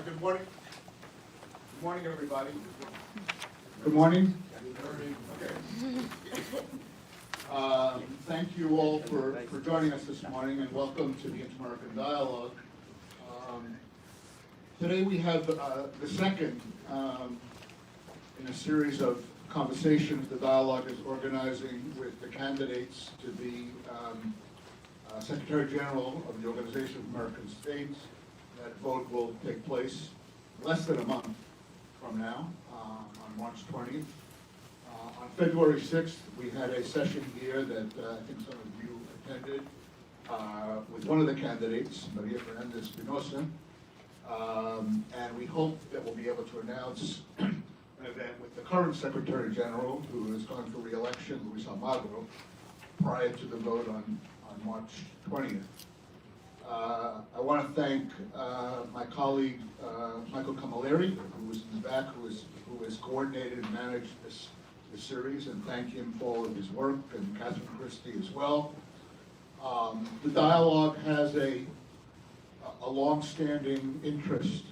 Good morning. Good morning, everybody. Good morning. Okay. Thank you all for joining us this morning, and welcome to the Inter-American Dialogue. Today we have the second in a series of conversations the Dialogue is organizing with the candidates to be Secretary General of the Organization of American States. That vote will take place less than a month from now, on March 20th. On February 6th, we had a session here that I think some of you attended with one of the candidates, Maria Fernandez-Espinosa, and we hope that we'll be able to announce an event with the current Secretary General, who is going for re-election, Luis Almagro, prior to the vote on March 20th. I want to thank my colleague Michael Camilleri, who is in the back, who has coordinated and managed this series, and thank him for all of his work, and Catherine Christie as well. The Dialogue has a long-standing interest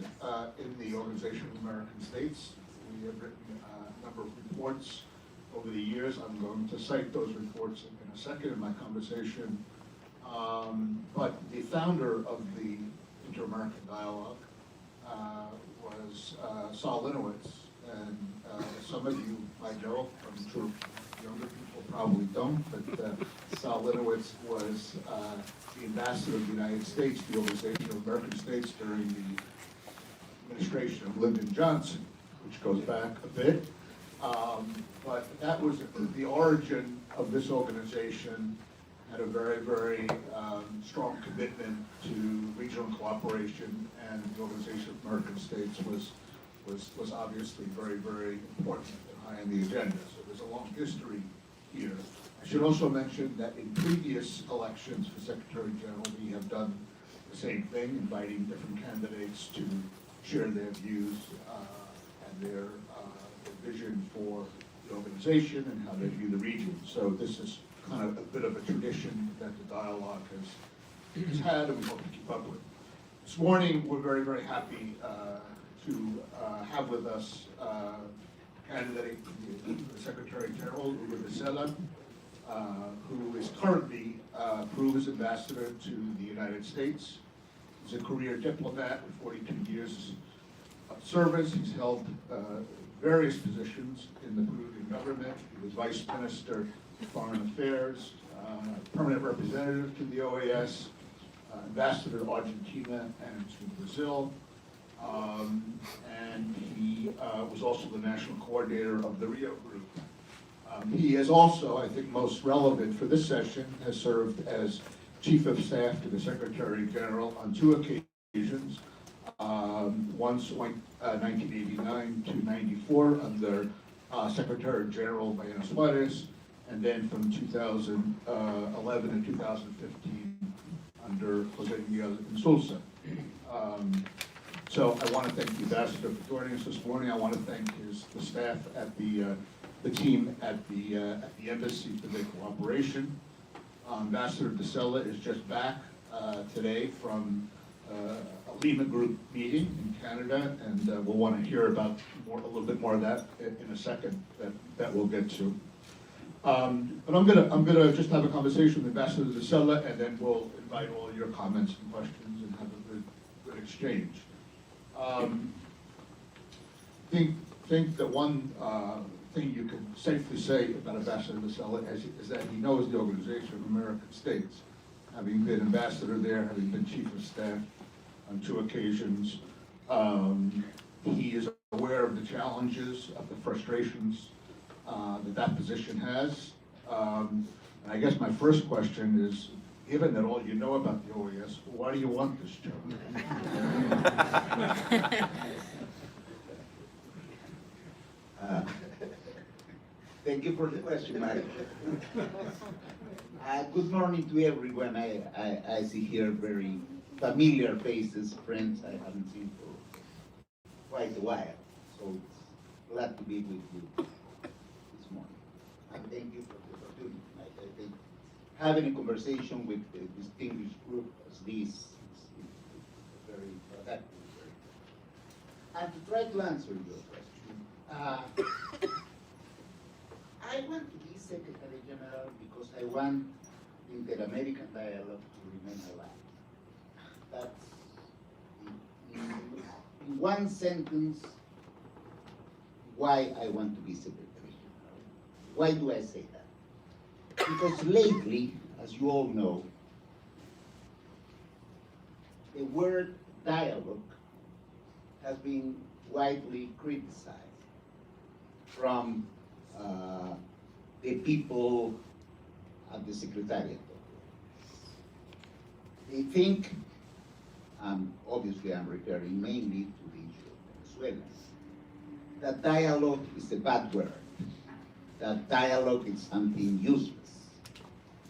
in the Organization of American States. We have written a number of reports over the years. I'm going to cite those reports in a second in my conversation. But the founder of the Inter-American Dialogue was Saul Linowitz, and some of you might know, I'm sure younger people probably don't, but Saul Linowitz was the ambassador of the United States, the Organization of American States, during the administration of Lyndon Johnson, which goes back a bit. But that was the origin of this organization. Had a very, very strong commitment to regional cooperation, and the Organization of American States was obviously very, very important and high on the agenda. So there's a long history here. I should also mention that in previous elections for Secretary General, we have done the same thing, inviting different candidates to share their views and their vision for the organization and how they view the region. So this is kind of a bit of a tradition that the Dialogue has had, and we hope to keep up with. This morning, we're very, very happy to have with us candidate for the Secretary General, Hugo de Zela, who is currently Peru's ambassador to the United States. He's a career diplomat with 42 years of service. He's held various positions in the Peruvian government. He was Vice Minister of Foreign Affairs, permanent representative to the OAS, ambassador to Argentina and to Brazil, and he was also the national coordinator of the Rio Group. He is also, I think most relevant for this session, has served as Chief of Staff to the Secretary General on two occasions. Once 1989 to 94 under Secretary General Mariano Suarez, and then from 2011 and 2015 under Jose Miguel Insulza. So I want to thank the ambassador for joining us this morning. I want to thank the staff at the team at the embassy for their cooperation. Ambassador de Zela is just back today from a Lima Group meeting in Canada, and we'll want to hear about a little bit more of that in a second. That we'll get to. But I'm gonna just have a conversation with Ambassador de Zela, and then we'll invite all your comments and questions and have a good exchange. Think that one thing you can safely say about Ambassador de Zela is that he knows the Organization of American States, having been ambassador there, having been Chief of Staff on two occasions. He is aware of the challenges, of the frustrations that position has. And I guess my first question is, given that all you know about the OAS, why do you want this job? Thank you for the question, Mike. Good morning to everyone. I see here very familiar faces, friends I haven't seen for quite a while. So it's glad to be with you this morning. And thank you for the opportunity. I think having a conversation with a distinguished group as this is very productive. And to try to answer your question, I want to be Secretary General because I want the Inter-American dialogue to remain alive. That's, in one sentence, why I want to be Secretary General. Why do I say that? Because lately, as you all know, the word dialogue has been widely criticized from the people at the Secretariat. They think, obviously I'm referring mainly to the issue of Venezuela, that dialogue is a bad word, that dialogue is something useless,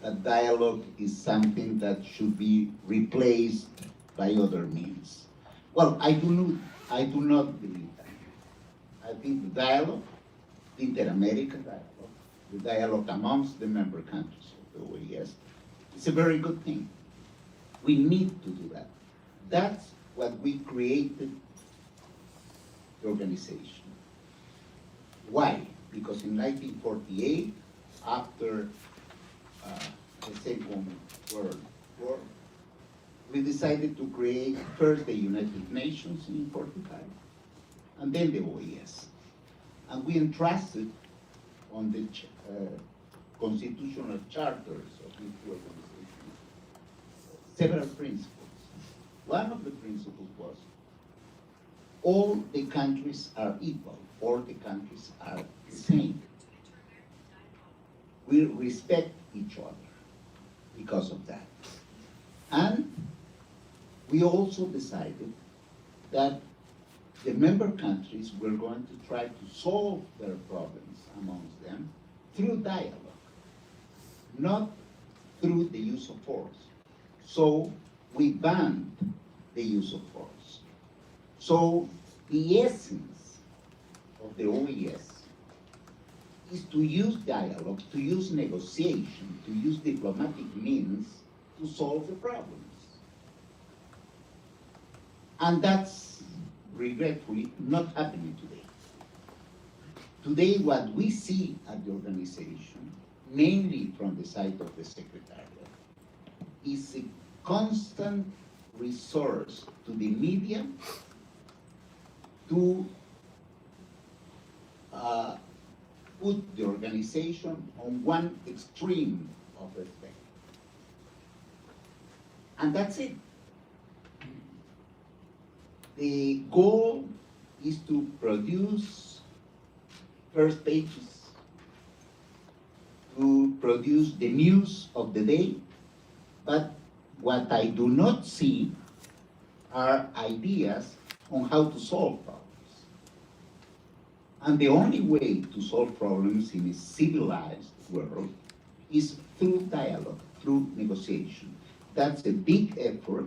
that dialogue is something that should be replaced by other means. Well, I do not believe that. I think the dialogue, the Inter-American dialogue, the dialogue amongst the member countries of the OAS, is a very good thing. We need to do that. That's what we created the organization. Why? Because in 1948, after the Second World War, we decided to create first the United Nations in 1945, and then the OAS. And we entrusted on the constitutional charters of these two organizations several principles. One of the principles was all the countries are equal, all the countries are the same. We respect each other because of that. And we also decided that the member countries were going to try to solve their problems amongst them through dialogue, not through the use of force. So we banned the use of force. So the essence of the OAS is to use dialogue, to use negotiation, to use diplomatic means to solve the problems. And that's regretfully not happening today. Today, what we see at the organization, mainly from the side of the Secretariat, is a constant resource to the media to put the organization on one extreme of the spectrum. And that's it. The goal is to produce first pages, to produce the news of the day, but what I do not see are ideas on how to solve problems. And the only way to solve problems in a civilized world is through dialogue, through negotiation. That's a big effort.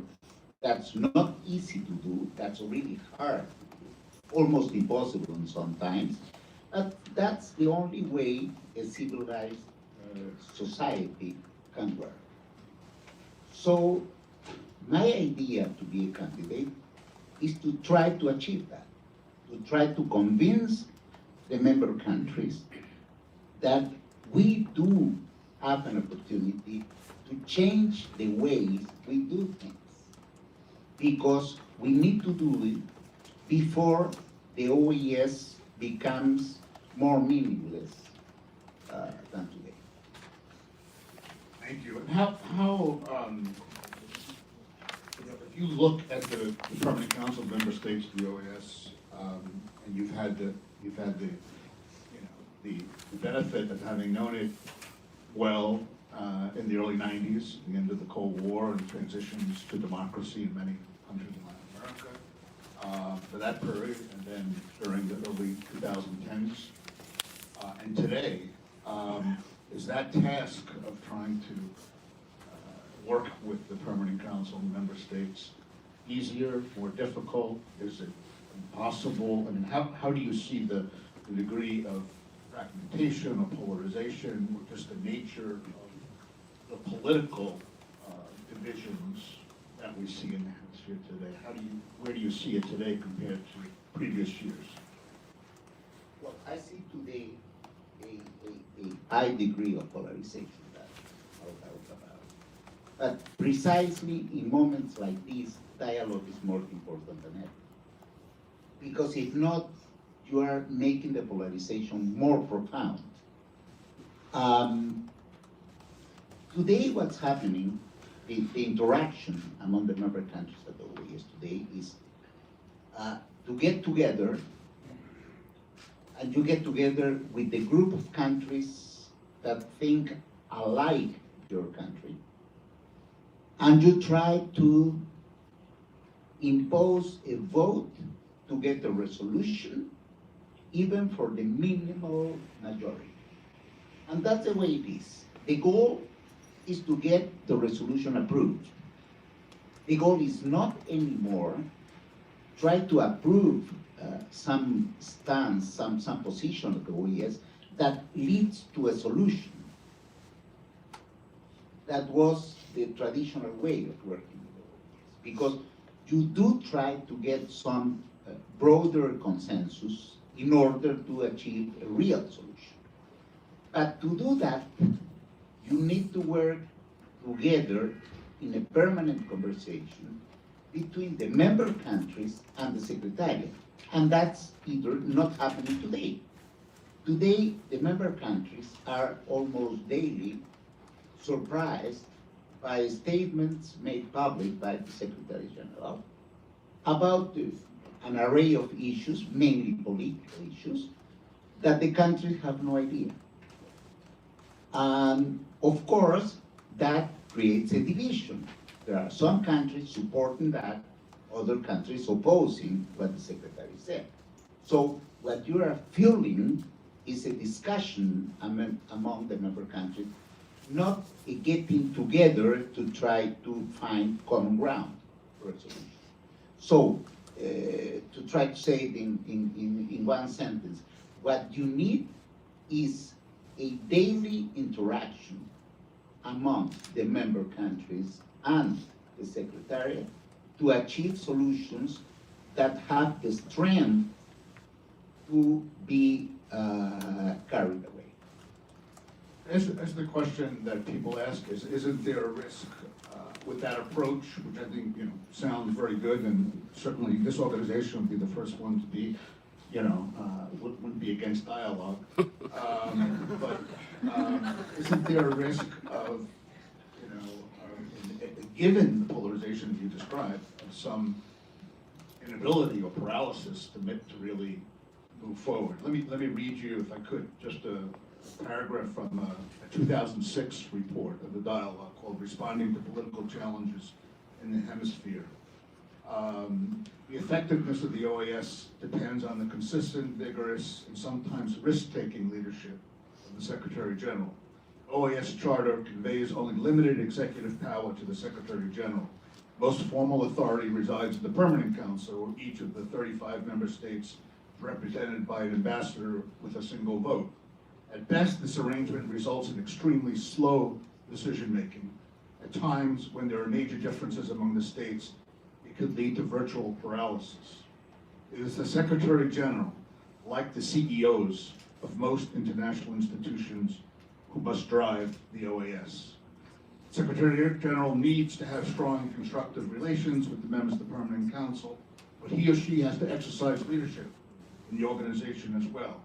That's not easy to do. That's really hard to do, almost impossible sometimes. But that's the only way a civilized society can work. So my idea to be a candidate is to try to achieve that, to try to convince the member countries that we do have an opportunity to change the ways we do things, because we need to do it before the OAS becomes more meaningless than today. Thank you. And how if you look at the Permanent Council of Member States, the OAS, and you've had the benefit of having known it well in the early 90s, the end of the Cold War and transitions to democracy in many countries in Latin America, for that period, and then during the early 2010s, and today, is that task of trying to work with the Permanent Council and Member States easier, more difficult? Is it impossible? I mean, how do you see the degree of fragmentation or polarization, or just the nature of the political divisions that we see in the hemisphere today? Where do you see it today compared to previous years. Well, I see today a high degree of polarization, that no doubt about it. But precisely in moments like this, dialogue is more important than ever. Because if not, you are making the polarization more profound. Today, what's happening, the interaction among the member countries at the OAS today is to get together, and you get together with the group of countries that think alike your country, and you try to impose a vote to get a resolution, even for the minimal majority. And that's the way it is. The goal is to get the resolution approved. The goal is not anymore try to approve some stance, some position of the OAS that leads to a solution. That was the traditional way of working with the OAS, because you do try to get some broader consensus in order to achieve a real solution. But to do that, you need to work together in a permanent conversation between the member countries and the Secretariat. And that's either not happening today. Today, the member countries are almost daily surprised by statements made public by the Secretary General about an array of issues, mainly political issues, that the countries have no idea. And of course, that creates a division. There are some countries supporting that, other countries opposing what the Secretary said. So what you are feeling is a discussion among the member countries, not a getting together to try to find common ground for a solution. So, to try to say it in one sentence, what you need is a daily interaction among the member countries and the Secretariat to achieve solutions that have the strength to be carried away. As the question that people ask is, isn't there a risk with that approach, which I think sounds very good, and certainly this organization would be the first one to be, wouldn't be against dialogue. But isn't there a risk of, given the polarization you described, of some inability or paralysis to really move forward? Let me read you, if I could, just a paragraph from a 2006 report of the dialogue called "Responding to Political Challenges in the Hemisphere." The effectiveness of the OAS depends on the consistent, vigorous, and sometimes risk-taking leadership of the Secretary General. OAS Charter conveys only limited executive power to the Secretary General. Most formal authority resides in the Permanent Council of each of the 35 member states, represented by an ambassador with a single vote. At best, this arrangement results in extremely slow decision-making. At times, when there are major differences among the states, it could lead to virtual paralysis. It is the Secretary General, like the CEOs of most international institutions, who must drive the OAS. Secretary General needs to have strong and constructive relations with the members of the Permanent Council, but he or she has to exercise leadership in the organization as well.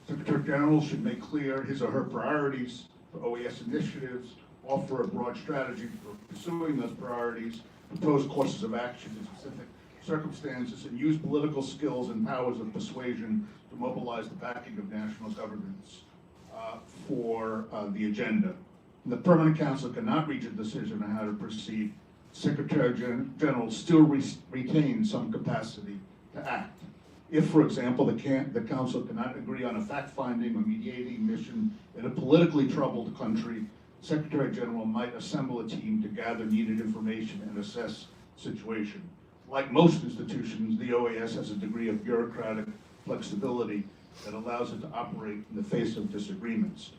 Secretary General should make clear his or her priorities for OAS initiatives, offer a broad strategy for pursuing those priorities, propose courses of action in specific circumstances, and use political skills and powers of persuasion to mobilize the backing of national governments for the agenda. The Permanent Council cannot reach a decision on how to proceed. Secretary General still retains some capacity to act. If, for example, the Council cannot agree on a fact-finding or mediating mission in a politically troubled country, Secretary General might assemble a team to gather needed information and assess the situation. Like most institutions, the OAS has a degree of bureaucratic flexibility that allows it to operate in the face of disagreements.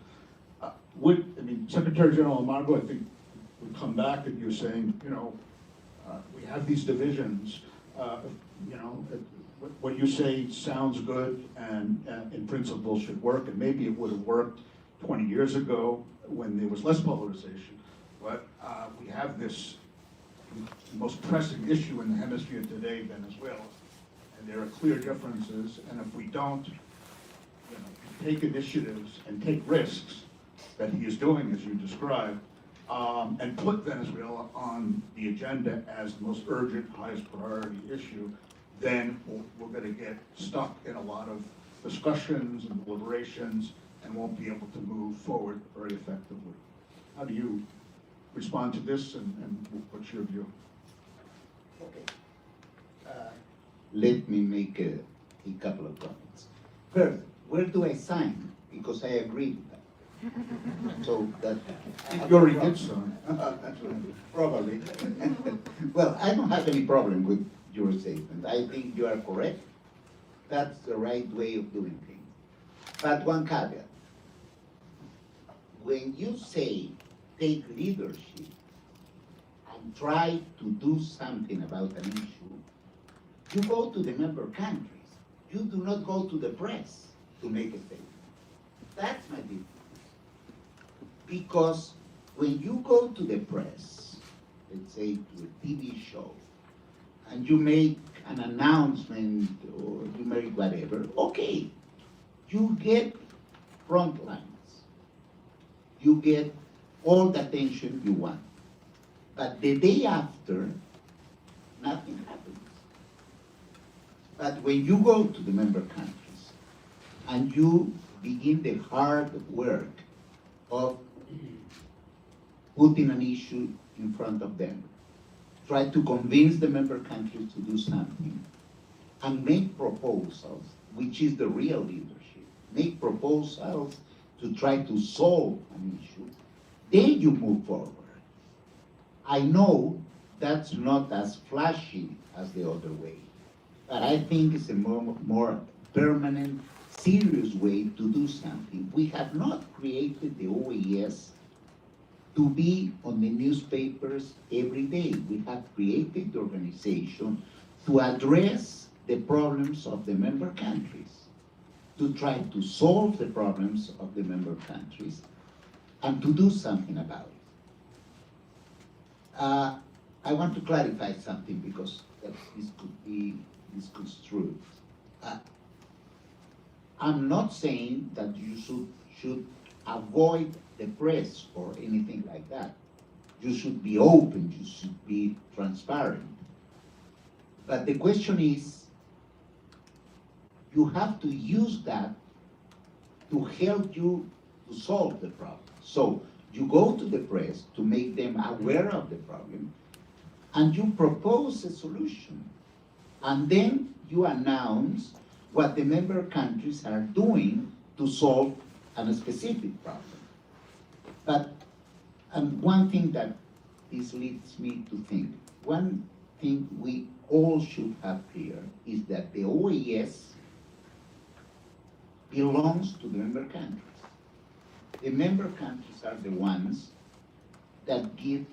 Secretary General Amargo, I think, would come back at you saying, we have these divisions, what you say sounds good and in principle should work, and maybe it would have worked 20 years ago when there was less polarization. But we have this most pressing issue in the hemisphere today, Venezuela, and there are clear differences. And if we don't, take initiatives and take risks that he is doing, as you described, and put Venezuela on the agenda as the most urgent, highest priority issue, then we're going to get stuck in a lot of discussions and deliberations and won't be able to move forward very effectively. How do you respond to this, and what's your view? Okay. Let me make a couple of comments. First, where do I sign? Because I agree with that. So that You already did so. probably. Well, I don't have any problem with your statement. I think you are correct. That's the right way of doing things. But one caveat. When you say take leadership and try to do something about an issue, you go to the member countries. You do not go to the press to make a statement. That's my difference. Because when you go to the press, let's say to a TV show, and you make an announcement or you make whatever, okay, you get front lines. You get all the attention you want. But the day after, nothing happens. But when you go to the member countries and you begin the hard work of putting an issue in front of them, try to convince the member countries to do something, and make proposals, which is the real leadership, make proposals to try to solve an issue, then you move forward. I know that's not as flashy as the other way, but I think it's a more permanent, serious way to do something. We have not created the OAS to be on the newspapers every day. We have created the organization to address the problems of the member countries, to try to solve the problems of the member countries, and to do something about it. I want to clarify something because this could be misconstrued. I'm not saying that you should avoid the press or anything like that. You should be open, you should be transparent. But the question is, you have to use that to help you to solve the problem. So you go to the press to make them aware of the problem, and you propose a solution. And then you announce what the member countries are doing to solve a specific problem. But one thing that this leads me to think, one thing we all should have clear is that the OAS belongs to the member countries. The member countries are the ones that give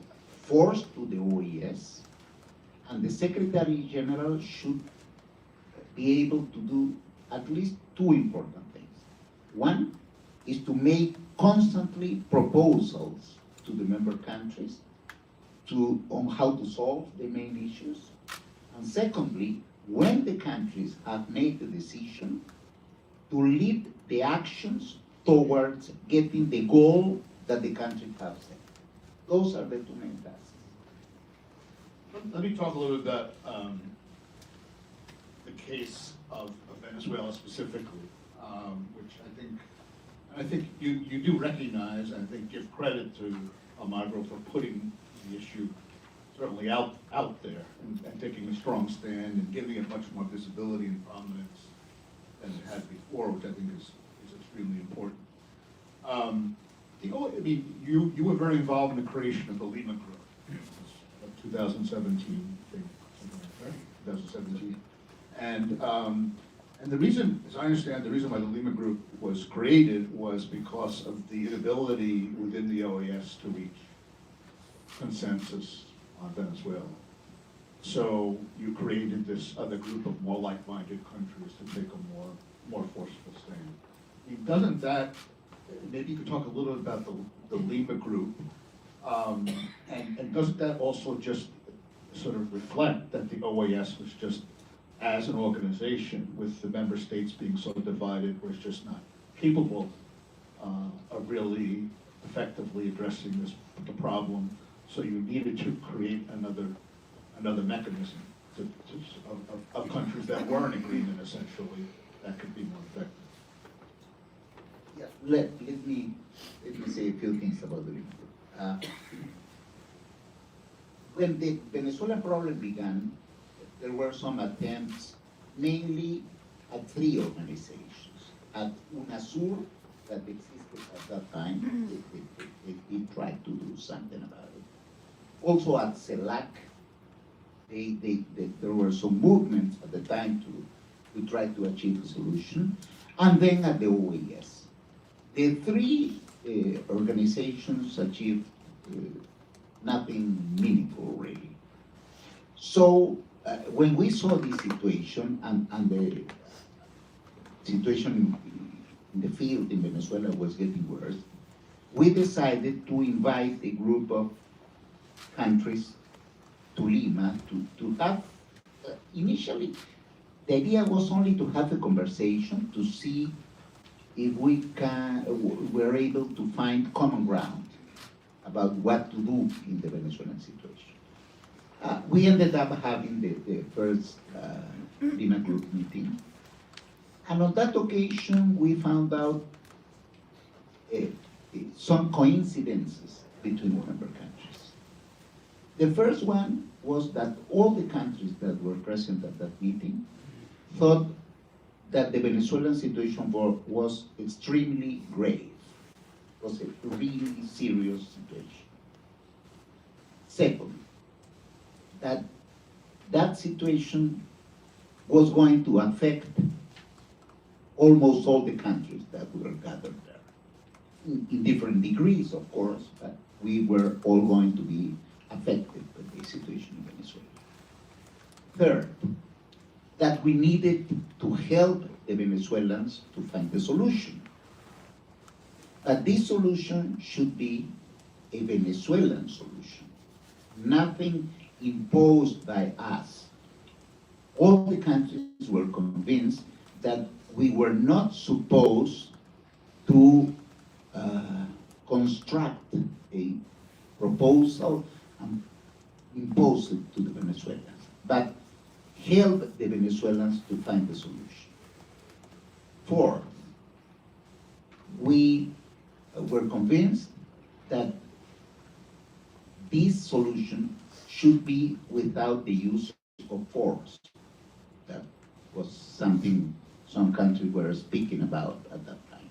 force to the OAS, and the Secretary General should be able to do at least two important things. One is to make constantly proposals to the member countries on how to solve the main issues. And secondly, when the countries have made the decision, to lead the actions towards getting the goal that the countries have set. Those are the two main tasks. Let me talk a little bit about the case of Venezuela specifically, which I think you do recognize, and I think give credit to Almagro for putting the issue certainly out there and taking a strong stand and giving it much more visibility and prominence than it had before, which I think is extremely important. You were very involved in the creation of the Lima Group, 2017, I think, something like that, 2017. And the reason, as I understand, the reason why the Lima Group was created was because of the inability within the OAS to reach consensus on Venezuela. So you created this other group of more like-minded countries to take a more forceful stand. Doesn't that, maybe you could talk a little about the Lima group, and doesn't that also just sort of reflect that the OAS was just, as an organization, with the member states being so divided, was just not capable of really effectively addressing the problem, so you needed to create another mechanism of countries that were in agreement, essentially, that could be more effective. Yeah, let me say a few things about the Lima group. When the Venezuelan problem began, there were some attempts, mainly at three organizations. At UNASUR, that existed at that time, it tried to do something about it. Also at CELAC, there were some movements at the time to try to achieve a solution. And then at the OAS. The three organizations achieved nothing meaningful, really. So when we saw this situation and the situation in the field in Venezuela was getting worse, we decided to invite a group of countries to Lima to have, initially, the idea was only to have a conversation to see if we're able to find common ground about what to do in the Venezuelan situation. We ended up having the first Lima group meeting. And on that occasion, we found out some coincidences between the member countries. The first one was that all the countries that were present at that meeting thought that the Venezuelan situation was extremely grave, was a really serious situation. Second, that situation was going to affect almost all the countries that were gathered there, in different degrees, of course, but we were all going to be affected by the situation in Venezuela. Third, that we needed to help the Venezuelans to find a solution. But this solution should be a Venezuelan solution, nothing imposed by us. All the countries were convinced that we were not supposed to construct a proposal and impose it to the Venezuelans, but help the Venezuelans to find a solution. Fourth, we were convinced that this solution should be without the use of force. That was something some countries were speaking about at that time.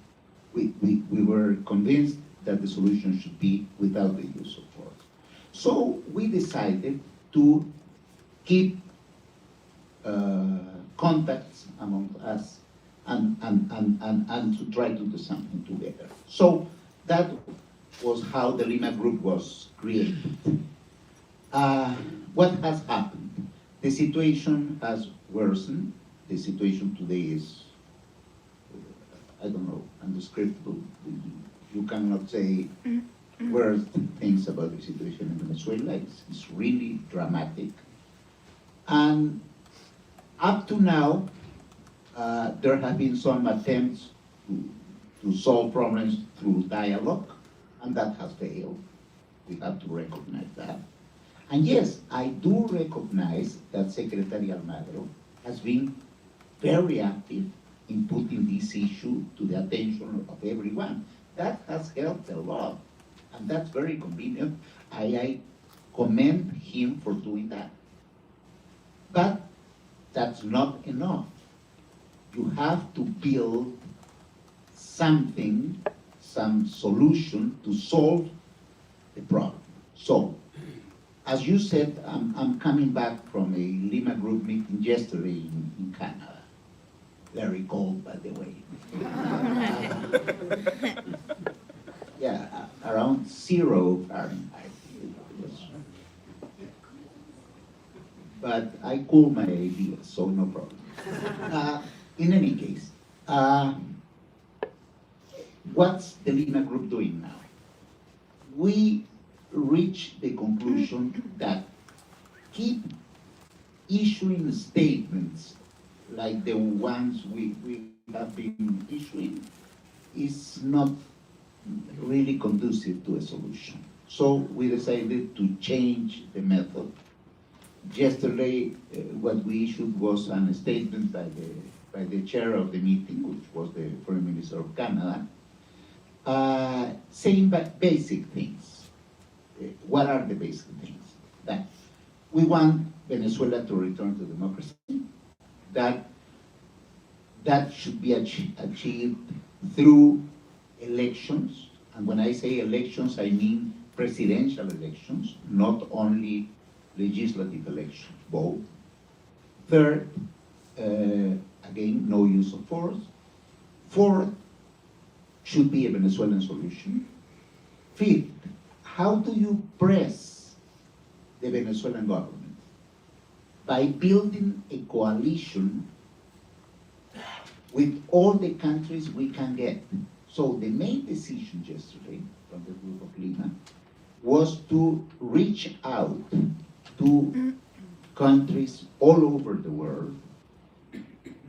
We were convinced that the solution should be without the use of force. So we decided to keep contacts among us and to try to do something together. So that was how the Lima group was created. What has happened? The situation has worsened. The situation today is, I don't know, indescribable. You cannot say worse things about the situation in Venezuela. It's really dramatic. And up to now, there have been some attempts to solve problems through dialogue, and that has failed. We have to recognize that. And yes, I do recognize that Secretary Almagro has been very active in putting this issue to the attention of everyone. That has helped a lot, and that's very convenient. I commend him for doing that. But that's not enough. You have to build something, some solution to solve the problem. So, as you said, I'm coming back from a Lima group meeting yesterday in Canada. Very cold, by the way. Yeah, around 0 Fahrenheit. It was but I cool my ideas, so no problem. In any case, what's the Lima Group doing now? We reached the conclusion that keep issuing statements like the ones we have been issuing is not really conducive to a solution. So we decided to change the method. Yesterday, what we issued was a statement by the chair of the meeting, which was the Foreign Minister of Canada, saying basic things. What are the basic things? That we want Venezuela to return to democracy, that should be achieved through elections, and when I say elections, I mean presidential elections, not only legislative elections, both. Third, again, no use of force. Fourth, should be a Venezuelan solution. Fifth, how do you press the Venezuelan government? By building a coalition with all the countries we can get. So the main decision yesterday from the group of Lima was to reach out to countries all over the world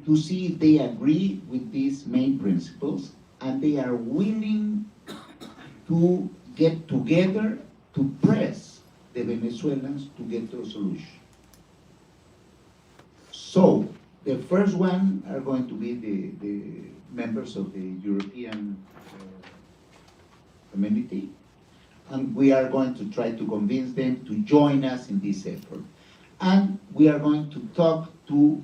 to see if they agree with these main principles and they are willing to get together to press the Venezuelans to get to a solution. So the first one are going to be the members of the European community, and we are going to try to convince them to join us in this effort. And we are going to talk to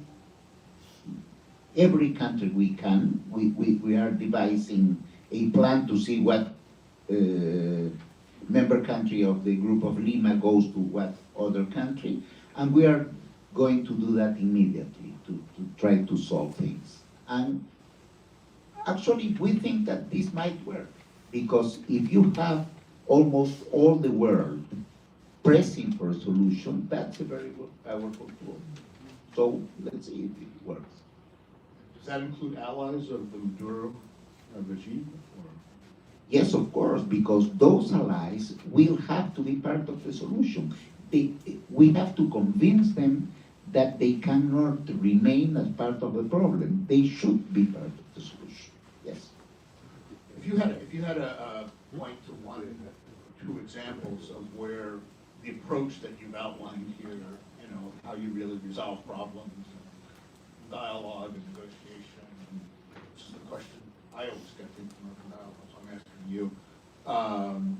every country we can. We are devising a plan to see what member country of the group of Lima goes to what other country, and we are going to do that immediately to try to solve things. And actually, we think that this might work, because if you have almost all the world pressing for a solution, that's a very good, powerful tool. So let's see if it works. Does that include allies of the Maduro regime? Or? Yes, of course, because those allies will have to be part of the solution. We have to convince them that they cannot remain as part of the problem. They should be part of the solution. Yes. If you had a point to one or two examples of where the approach that you've outlined here, you know, how you really resolve problems, and dialogue and negotiation, which is the question I always get from open dialogue, so I'm asking you,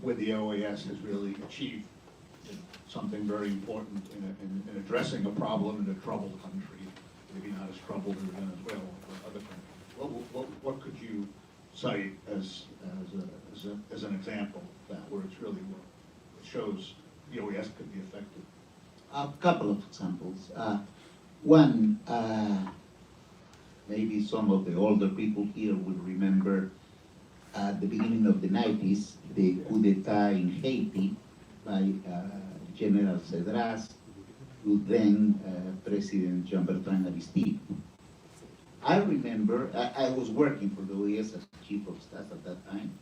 where the OAS has really achieved, you know, something very important in addressing a problem in a troubled country, maybe not as troubled as Venezuela or other countries. What could you cite as an example of that, where it's really worked? It shows the OAS could be effective. A couple of examples. One, maybe some of the older people here will remember at the beginning of the 90s, the coup d'etat in Haiti by General Cedras to then President Jean-Bertrand Aristide. I remember, I was working for the OAS as Chief of Staff at that time.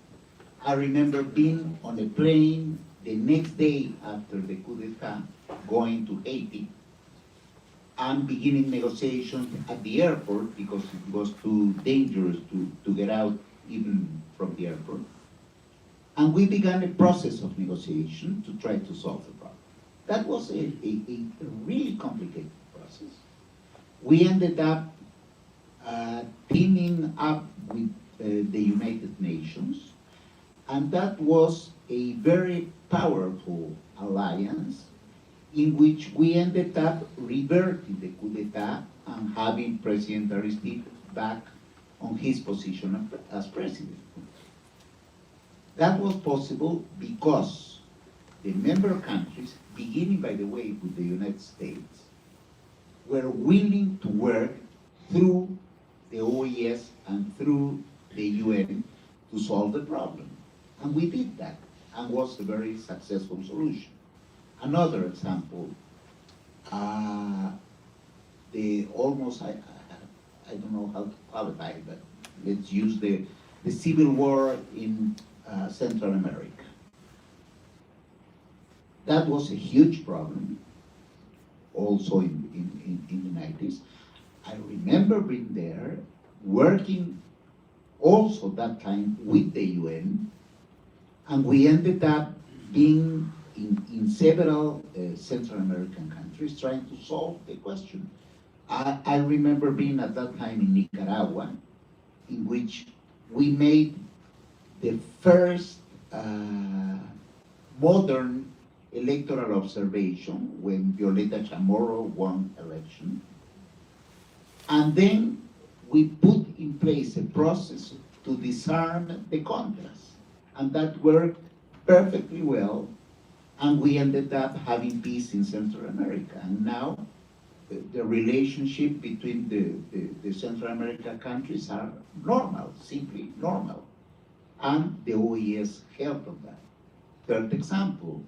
I remember being on a plane the next day after the coup d'etat, going to Haiti, and beginning negotiations at the airport because it was too dangerous to get out even from the airport. And we began a process of negotiation to try to solve the problem. That was a really complicated process. We ended up teaming up with the United Nations, and that was a very powerful alliance in which we ended up reverting the coup d'etat and having President Aristide back on his position as president. That was possible because the member countries, beginning by the way with the United States, were willing to work through the OAS and through the UN to solve the problem. And we did that, and was a very successful solution. Another example, the almost, I don't know how to qualify it, but let's use the civil war in Central America. That was a huge problem, also in the 90s. I remember being there, working also that time with the UN, and we ended up being in several Central American countries trying to solve the question. I remember being at that time in Nicaragua, in which we made the first modern electoral observation when Violeta Chamorro won election. And then we put in place a process to disarm the Contras. And that worked perfectly well. And we ended up having peace in Central America. And now the relationship between the Central American countries are normal, simply normal. And the OAS helped on that. Third example,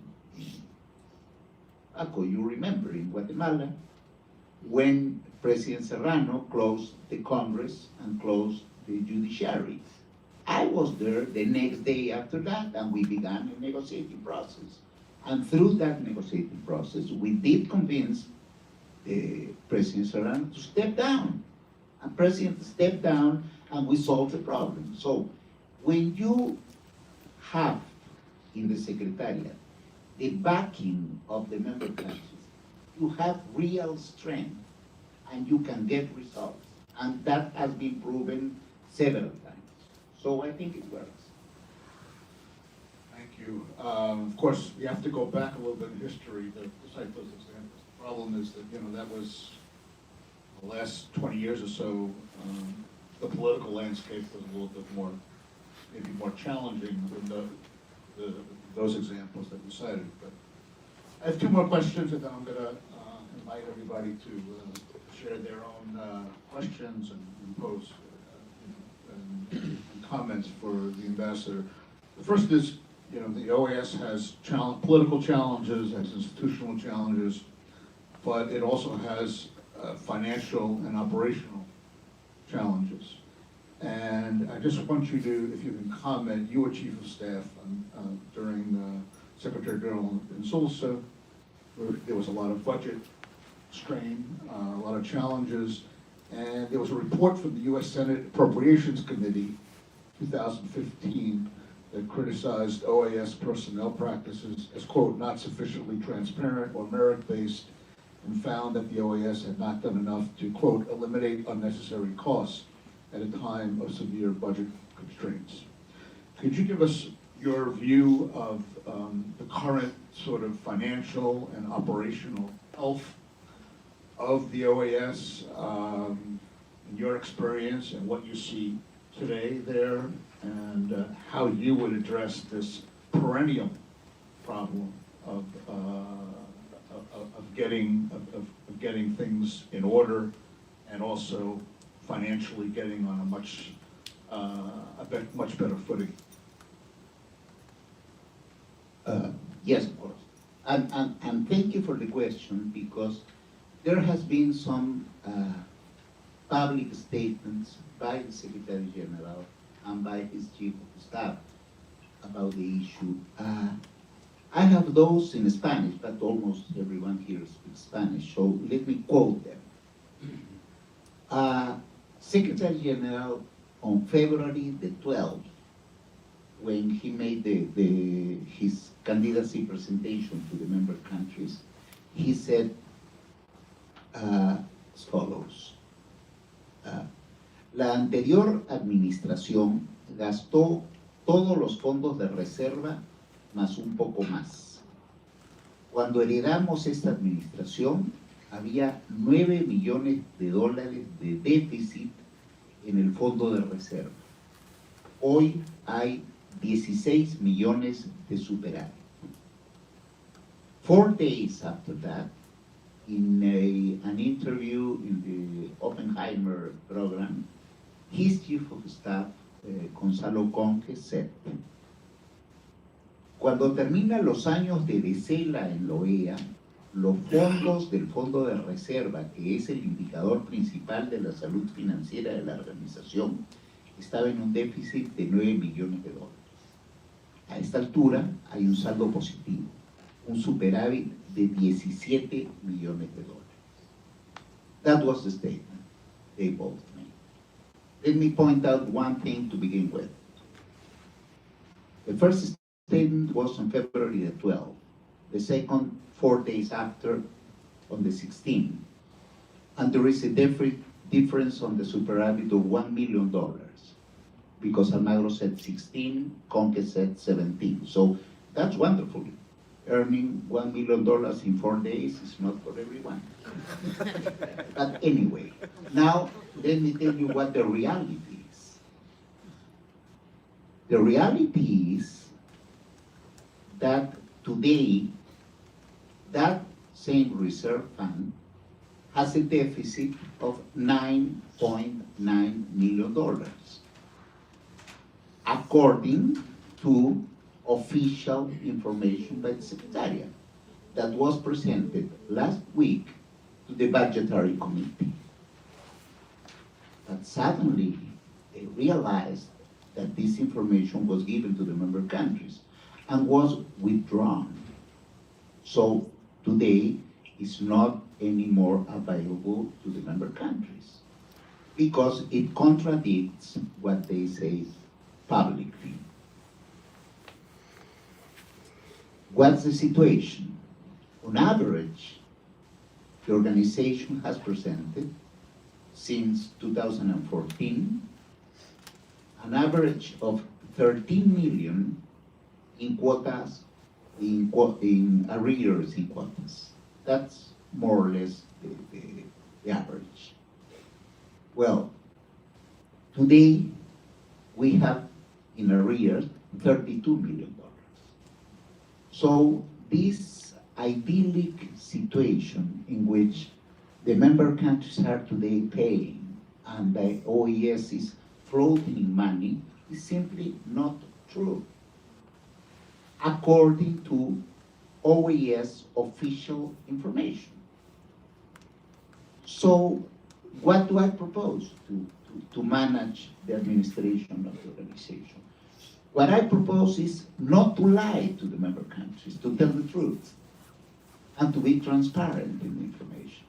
Paco, you remember in Guatemala, when President Serrano closed the Congress and closed the judiciary. I was there the next day after that, and we began a negotiating process. And through that negotiating process, we did convince President Serrano to step down. And President stepped down, and we solved the problem. So when you have in the Secretariat the backing of the member countries, you have real strength and you can get results. And that has been proven several times. So I think it works. Thank you. Of course, you have to go back a little bit in history to cite those examples. The problem is that, that was the last 20 years or so, the political landscape was a little bit more, maybe more challenging than those examples that you cited. But I have two more questions, and then I'm going to invite everybody to share their own questions and pose and comments for the ambassador. The first is, the OAS has political challenges, has institutional challenges, but it also has financial and operational challenges. And I just want you to, if you can comment, you were Chief of Staff during Secretary General Insulza. There was a lot of budget strain, a lot of challenges, and there was a report from the U.S. Senate Appropriations Committee, 2015, that criticized OAS personnel practices as, quote, not sufficiently transparent or merit-based, and found that the OAS had not done enough to, quote, eliminate unnecessary costs at a time of severe budget constraints. Could you give us your view of the current sort of financial and operational health of the OAS, in your experience and what you see today there, and how you would address this perennial problem of getting things in order, and also financially getting on a much better footing? Yes, of course. And thank you for the question, because there has been some public statements by the Secretary General and by his Chief of Staff about the issue. I have those in Spanish, but almost everyone here speaks Spanish, so let me quote them. Secretary General, on February the 12th, when he made his candidacy presentation to the member countries, he said as follows. La anterior administración gastó todos los fondos de reserva más un poco más. Cuando heredamos esta administración, había $9 millones de déficit en el fondo de reserva. Hoy hay 16 millones de superávit. 4 days after that, in an interview in the Oppenheimer program, his Chief of Staff, Gonzalo Conque, said, cuando terminan los años de De Zela en la OEA, los fondos del Fondo de Reserva, que es el indicador principal de la salud financiera de la organización, estaba en un déficit de 9 millones de dólares. A esta altura hay un saldo positivo, un superávit de 17 millones de dólares. That was the statement they both made. Let me point out one thing to begin with. The first statement was on February the 12th. The second, 4 days after, on the 16th. And there is a difference on the superávit of $1 million, because Almagro said 16, Conque said 17. So that's wonderful. Earning $1 million in 4 days is not for everyone. But anyway, now let me tell you what the reality is. The reality is that today, that same reserve fund has a deficit of $9.9 million, according to official information by the Secretariat that was presented last week to the Budgetary Committee. But suddenly, they realized that this information was given to the member countries and was withdrawn. So today, it's not anymore available to the member countries because it contradicts what they say publicly. What's the situation? On average, the organization has presented, since 2014, an average of 13 million in quotas, in arrears in quotas. That's more or less the average. Well, today we have in arrears $32 million. So this idyllic situation in which the member countries are today paying and the OAS is floating money is simply not true, according to OAS official information. So what do I propose to manage the administration of the organization? What I propose is not to lie to the member countries, to tell the truth, and to be transparent in the information,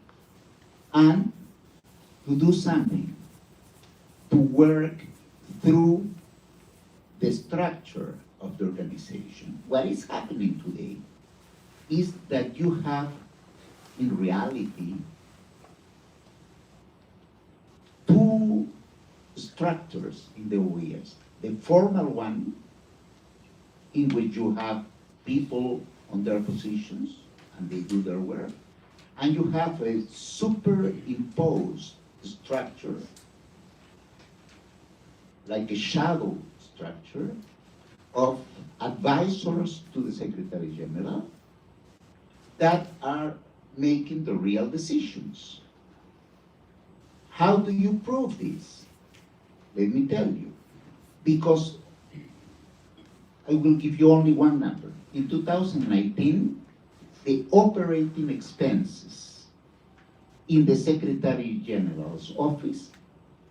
and to do something, to work through the structure of the organization. What is happening today is that you have, in reality, two structures in the OAS. The formal one, in which you have people on their positions and they do their work, and you have a superimposed structure, like a shadow structure of advisors to the Secretary General that are making the real decisions. How do you prove this? Let me tell you. Because I will give you only one number. In 2019, the operating expenses in the Secretary General's office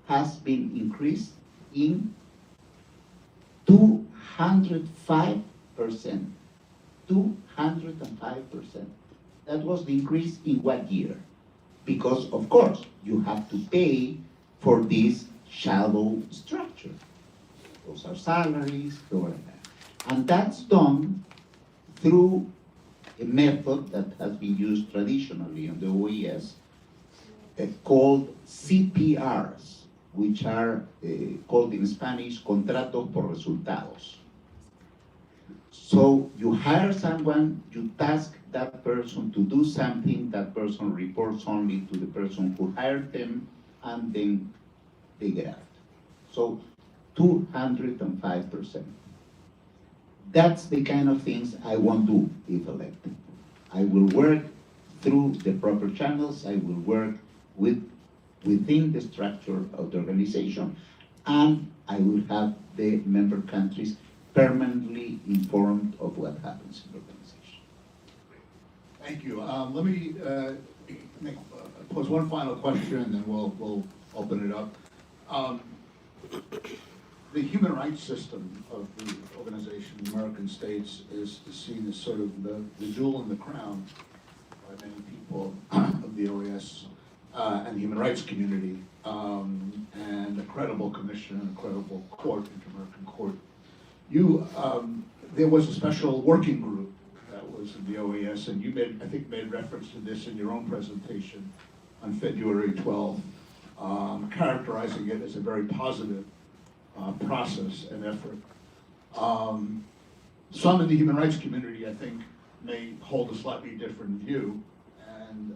has been increased in 205%. 205%. That was the increase in what year? Because, of course, you have to pay for this shadow structure. Those are salaries, and that's done through a method that has been used traditionally in the OAS called CPRs, which are called in Spanish contratos por resultados. So you hire someone, you task that person to do something, that person reports only to the person who hired them, and then they get out. So 205%. That's the kind of things I won't do if elected. I will work through the proper channels, I will work within the structure of the organization, and I will have the member countries permanently informed of what happens in the organization. Thank you. Let me pose one final question, and then we'll open it up. The human rights system of the organization, the American States, is seen as sort of the jewel in the crown by many people of the OAS and the human rights community, and a credible commission and a credible court, Inter-American Court. There was a special working group that was in the OAS, and you I think made reference to this in your own presentation on February 12th, characterizing it as a very positive process and effort. Some in the human rights community, I think, may hold a slightly different view, and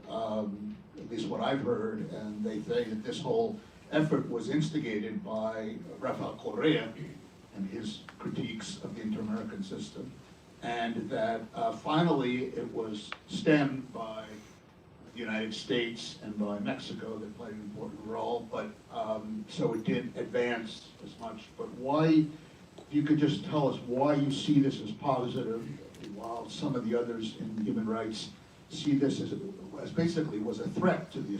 at least what I've heard, and they say that this whole effort was instigated by Rafael Correa and his critiques of the inter-American system, and that finally it was stemmed by the United States and by Mexico that played an important role, but so it didn't advance as much. But why, if you could just tell us why you see this as positive, while some of the others in human rights see this as basically was a threat to the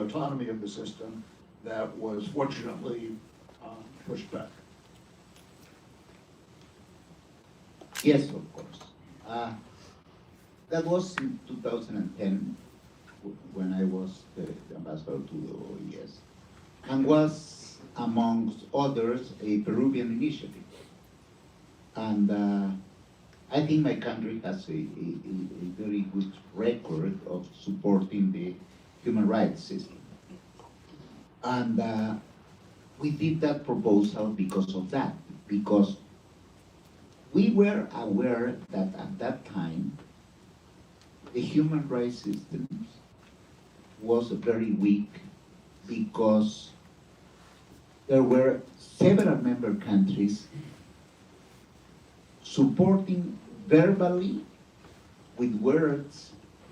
autonomy of the system that was fortunately pushed back. Yes, of course. That was in 2010 when I was the ambassador to the OAS, and was, amongst others, a Peruvian initiative. And I think my country has a very good record of supporting the human rights system. And we did that proposal because of that, because we were aware that at that time, the human rights system was very weak because there were several member countries supporting verbally with words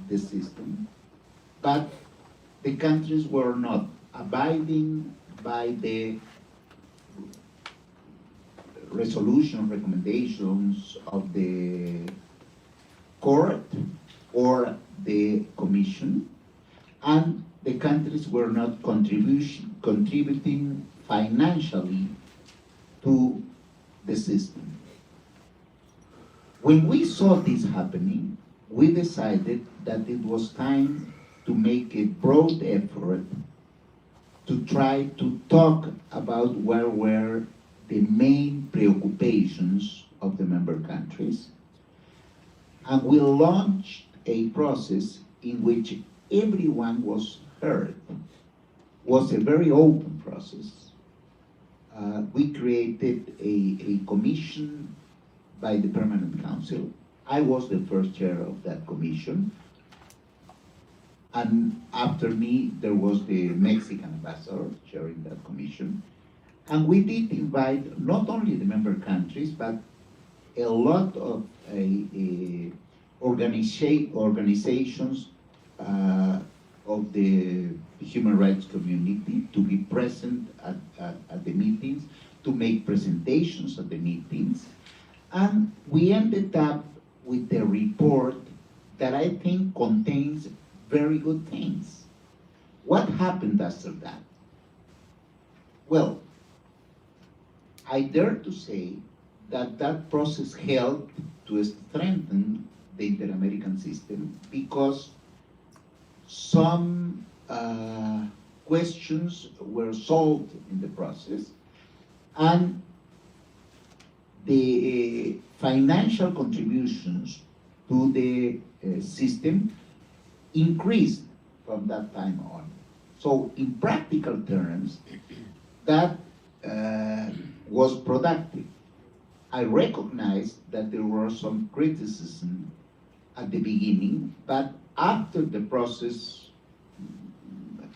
the system, but the countries were not abiding by the resolution recommendations of the court or the commission, and the countries were not contributing financially to the system. When we saw this happening, we decided that it was time to make a broad effort to try to talk about where were the main preoccupations of the member countries. And we launched a process in which everyone was heard. It was a very open process. We created a commission by the Permanent Council. I was the first chair of that commission. And after me, there was the Mexican ambassador chairing that commission. And we did invite not only the member countries, but a lot of organizations of the human rights community to be present at the meetings, to make presentations at the meetings. And we ended up with a report that I think contains very good things. What happened after that? Well, I dare to say that that process helped to strengthen the Inter-American system because some questions were solved in the process, and the financial contributions to the system increased from that time on. So in practical terms, that was productive. I recognize that there were some criticism at the beginning, but after the process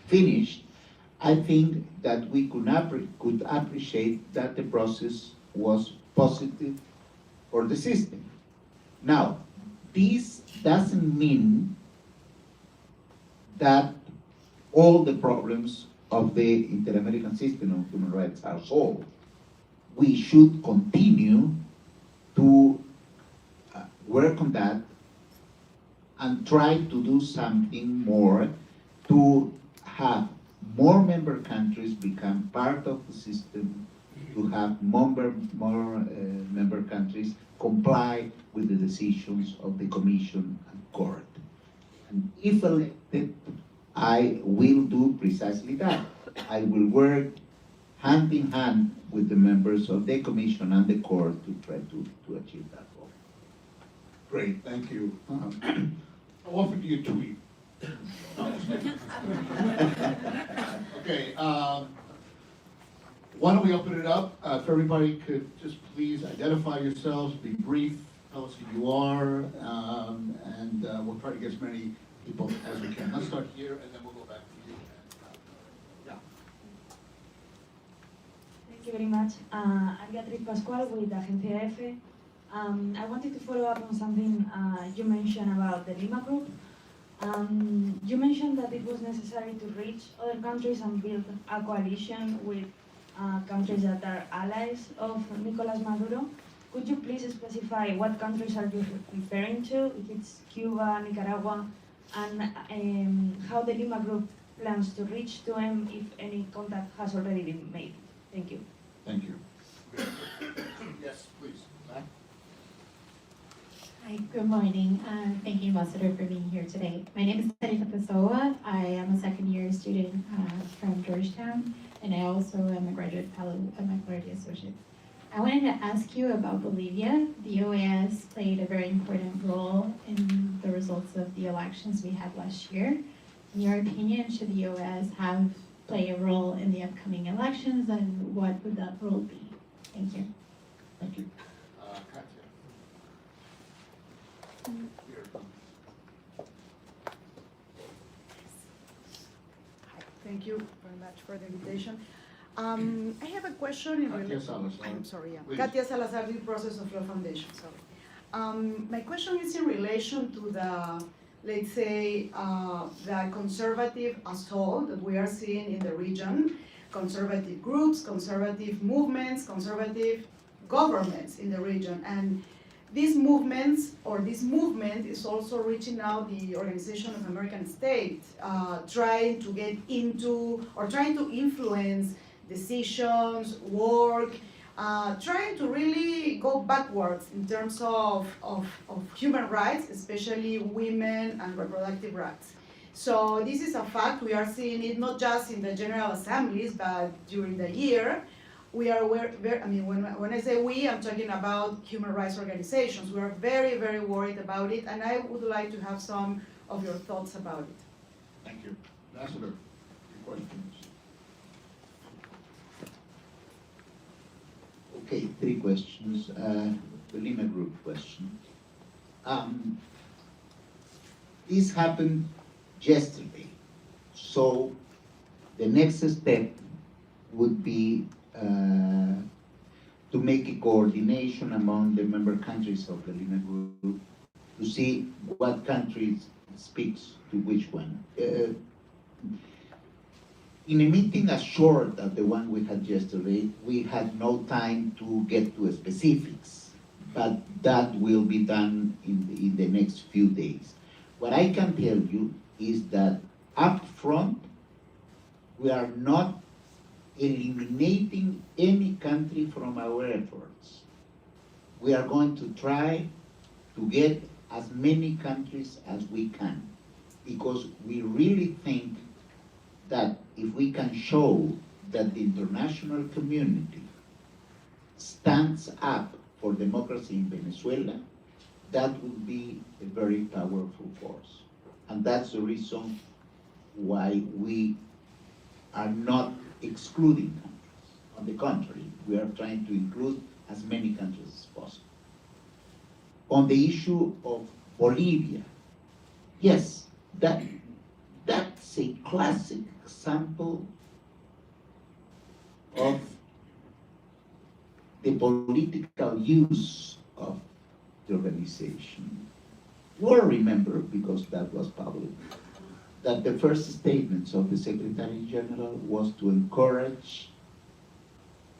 finished, I think that we could appreciate that the process was positive for the system. Now, this doesn't mean that all the problems of the Inter-American system of human rights are solved. We should continue to work on that and try to do something more to have more member countries become part of the system, to have more member countries comply with the decisions of the Commission and Court. And if elected, I will do precisely that. I will work hand in hand with the members of the Commission and the Court to try to achieve that goal. Great, thank you. How often do you tweet? Okay, why don't we open it up? If everybody could just please identify yourselves, be brief, tell us who you are, and we'll try to get as many people as we can. Let's start here, and then we'll go back to you. Yeah. Thank you very much. I'm Beatriz Pascual with Agencia F. I wanted to follow up on something you mentioned about the Lima Group. You mentioned that it was necessary to reach other countries and build a coalition with countries that are allies of Nicolas Maduro. Could you please specify what countries are you referring to, if it's Cuba, Nicaragua, and how the Lima Group plans to reach to them if any contact has already been made? Thank you. Thank you. Yes, please. Hi, good morning. Thank you, Ambassador, for being here today. My name is Teresa Pessoa. I am a second-year student from Georgetown, and I also am a graduate fellow at McClarty Associates. I wanted to ask you about Bolivia. The OAS played a very important role in the results of the elections we had last year. In your opinion, should the OAS play a role in the upcoming elections, and what would that role be? Thank you. Thank you. Katya. Here. Thank you very much for the invitation. I have a question in Katia Salazar. I'm sorry, yeah. Please. Katia Salazar, the Process of Law Foundation, sorry. My question is in relation to the, let's say, the conservative assault that we are seeing in the region, conservative groups, conservative movements, conservative governments in the region. And these movements, or this movement, is also reaching out the Organization of American States, trying to get into, or trying to influence decisions, work, trying to really go backwards in terms of human rights, especially women and reproductive rights. So this is a fact. We are seeing it not just in the General Assemblies, but during the year. We are aware, I mean, when I say we, I'm talking about human rights organizations. We are very, very worried about it, and I would like to have some of your thoughts about it. Thank you. Ambassador, your questions. Okay, 3 questions. The Lima Group question. This happened yesterday, so the next step would be to make a coordination among the member countries of the Lima Group to see what countries speaks to which one. In a meeting as short as the one we had yesterday, we had no time to get to specifics, but that will be done in the next few days. What I can tell you is that up front, we are not eliminating any country from our efforts. We are going to try to get as many countries as we can, because we really think that if we can show that the international community stands up for democracy in Venezuela, that would be a very powerful force. And that's the reason why we are not excluding countries. On the contrary, we are trying to include as many countries as possible. On the issue of Bolivia, yes, that's a classic example of the political use of the organization. You all remember, because that was public, that the first statements of the Secretary General was to encourage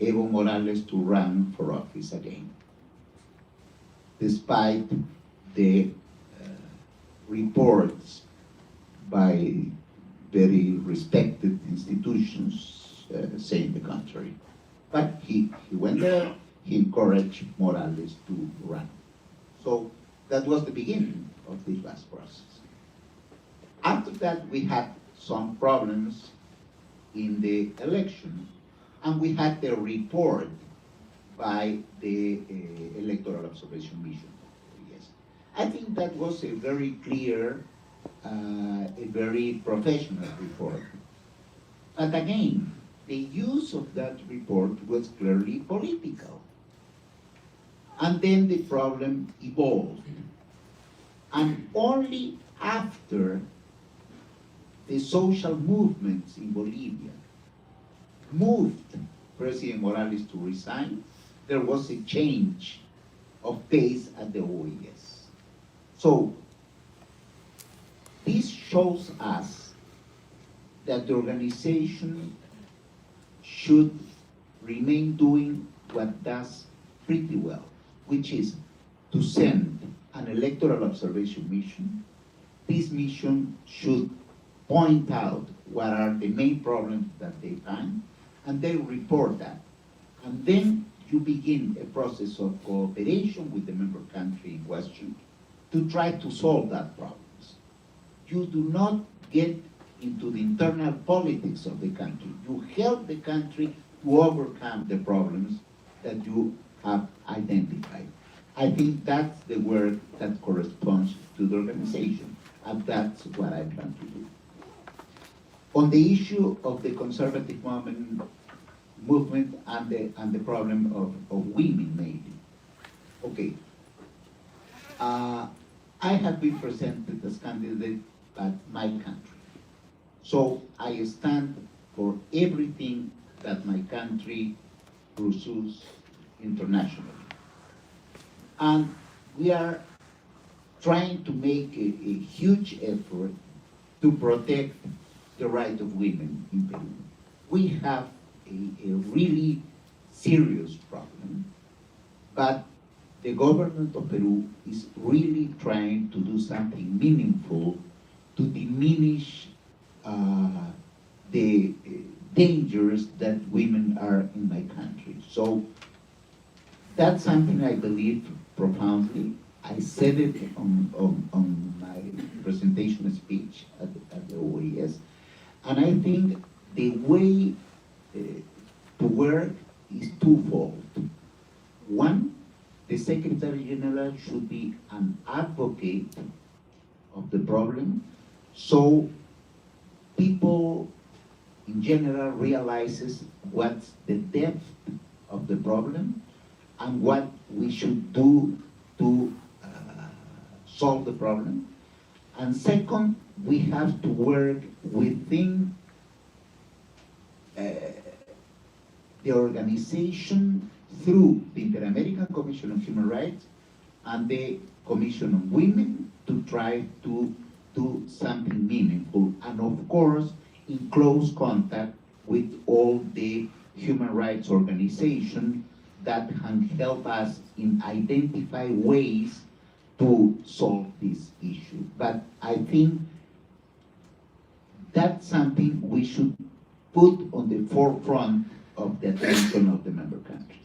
Evo Morales to run for office again, despite the reports by very respected institutions saying the contrary. But he went there, he encouraged Morales to run. So that was the beginning of this vast process. After that, we had some problems in the election, and we had the report by the Electoral Observation Mission. Yes, I think that was a very clear, a very professional report. But again, the use of that report was clearly political. And then the problem evolved. And only after the social movements in Bolivia moved President Morales to resign, there was a change of pace at the OAS. So this shows us that the organization should remain doing what does pretty well, which is to send an electoral observation mission. This mission should point out what are the main problems that they find, and they report that. And then you begin a process of cooperation with the member country in question to try to solve that problems. You do not get into the internal politics of the country. You help the country to overcome the problems that you have identified. I think that's the work that corresponds to the organization, and that's what I plan to do. On the issue of the conservative movement and the problem of women, maybe. Okay. I have been presented as candidate at my country. So I stand for everything that my country pursues internationally. And we are trying to make a huge effort to protect the right of women in Peru. We have a really serious problem, but the government of Peru is really trying to do something meaningful to diminish the dangers that women are in my country. So that's something I believe profoundly. I said it on my presentation speech at the OAS. And I think the way to work is twofold. One, the Secretary General should be an advocate of the problem, so people in general realizes what's the depth of the problem and what we should do to solve the problem. And second, we have to work within the organization through the Inter-American Commission on Human Rights and the Commission on Women to try to do something meaningful. And of course, in close contact with all the human rights organizations that can help us in identify ways to solve this issue. But I think that's something we should put on the forefront of the attention of the member countries.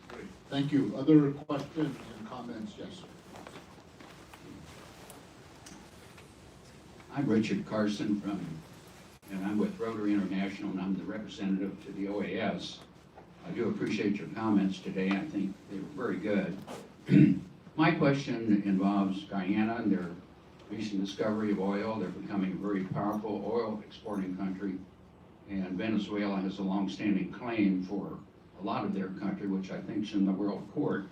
Great. Thank you. Other questions and comments? Yes, sir. I'm Richard Carson and I'm with Rotary International, and I'm the representative to the OAS. I do appreciate your comments today. I think they were very good. My question involves Guyana and their recent discovery of oil. They're becoming a very powerful oil exporting country, and Venezuela has a long-standing claim for a lot of their country, which I think is in the World Court.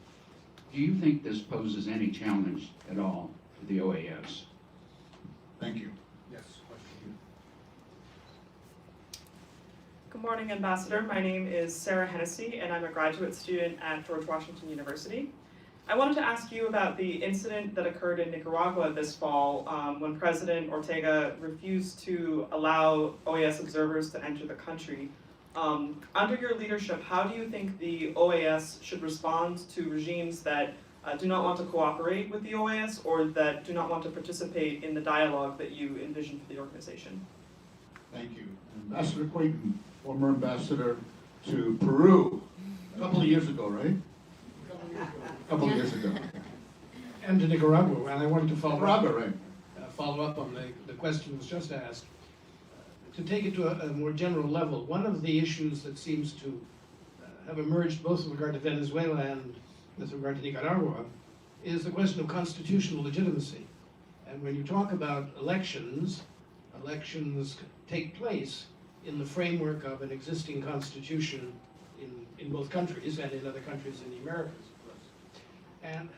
Do you think this poses any challenge at all to the OAS? Thank you. Yes, question. Good morning, Ambassador. My name is Sarah Hennessy, and I'm a graduate student at George Washington University. I wanted to ask you about the incident that occurred in Nicaragua this fall when President Ortega refused to allow OAS observers to enter the country. Under your leadership, how do you think the OAS should respond to regimes that do not want to cooperate with the OAS or that do not want to participate in the dialogue that you envision for the organization? Thank you. Ambassador Clayton, former ambassador to Peru, a couple of years ago, right? A couple of years ago. And to Nicaragua, and I wanted to Nicaragua, right? follow up on the question that was just asked. To take it to a more general level, one of the issues that seems to have emerged both with regard to Venezuela and with regard to Nicaragua is the question of constitutional legitimacy. And when you talk about elections, elections take place in the framework of an existing constitution in both countries and in other countries in the Americas, of course. And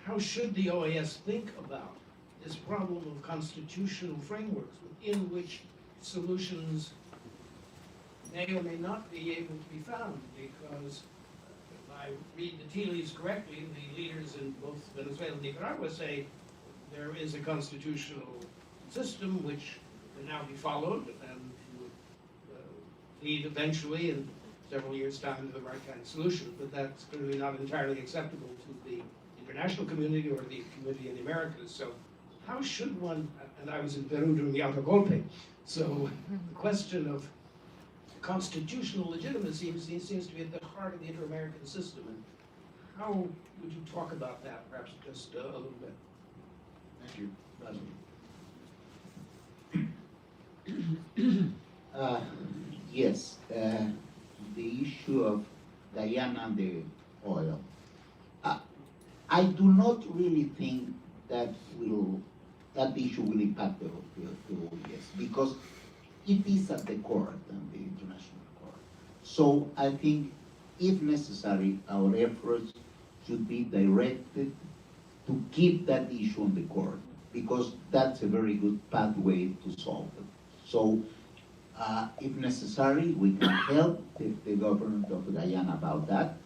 how should the OAS think about this problem of constitutional frameworks within which solutions may or may not be able to be found? Because if I read the tea leaves correctly, the leaders in both Venezuela and Nicaragua say there is a constitutional system which can now be followed and would lead eventually in several years' time to the right kind of solution, but that's clearly not entirely acceptable to the international community or the community in the Americas. So how should one, and I was in Peru during the autogolpe, so the question of constitutional legitimacy seems to be at the heart of the inter-American system. And how would you talk about that, perhaps just a little bit? Thank you. Yes, the issue of Guyana and the oil. I do not really think that issue will impact the OAS because it is at the court and the international court. So I think, if necessary, our efforts should be directed to keep that issue on the court because that's a very good pathway to solve it. So, if necessary, we can help the government of Guyana about that.